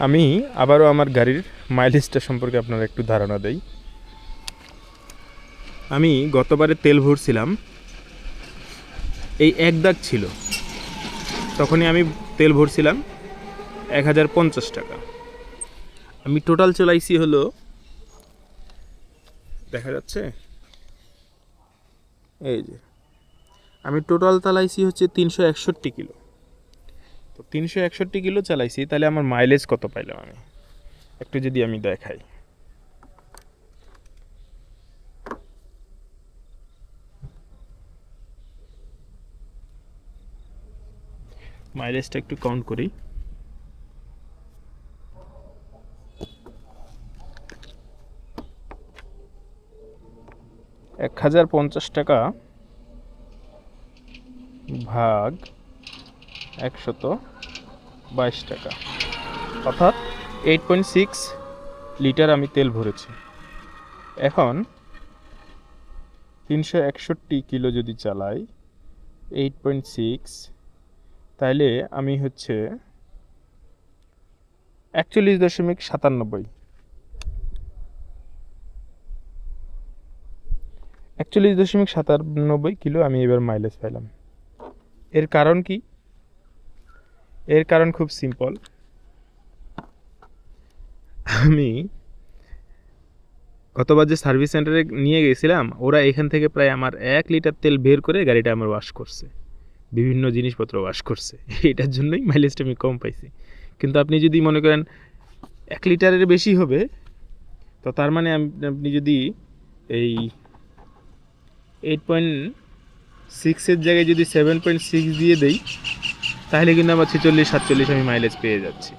আমি আবারও আমার গাড়ির মাইলেজটা সম্পর্কে আপনারা একটু ধারণা দেই। আমি গতবারে তেল ভরছিলাম, এই এক দাগ ছিল, তখনই আমি তেল ভরছিলাম 1050 টাকা। আমি টোটাল চলাইছি হলো, দেখা যাচ্ছে এই যে, আমি টোটাল চালাইছি হচ্ছে 361 কিলো। তো 361 কিলো চালাইছি, তাহলে আমার মাইলেজ কত পাইলাম আমি একটু যদি আমি দেখাই। মাইলেজটা একটু কাউন্ট করি। 1050 টাকা ভাগ 122 টাকা, অর্থাৎ 8.6 লিটার আমি তেল ভরেছি। এখন 361 কিলো যদি চালাই 8.6, তাহলে আমি হচ্ছে 41.97 কিলো আমি এবার মাইলেজ পাইলাম। এর কারণ কি? এর কারণ খুব সিম্পল। আমি গতবার যে সার্ভিস সেন্টারে নিয়ে গেছিলাম, ওরা এখান থেকে প্রায় আমার 1 লিটার তেল বের করে গাড়িটা আমার ওয়াশ করছে, বিভিন্ন জিনিসপত্র ওয়াশ করছে। এটার জন্যই মাইলেজটা আমি কম পাইছি। কিন্তু আপনি যদি মনে করেন 1 লিটারের বেশি হবে, তো তার মানে আপনি যদি এই 8.6-এর জায়গায় যদি 7.6 দিয়ে দেই, তাহলে কিন্তু আমার 46-47 আমি মাইলেজ পেয়ে যাচ্ছি।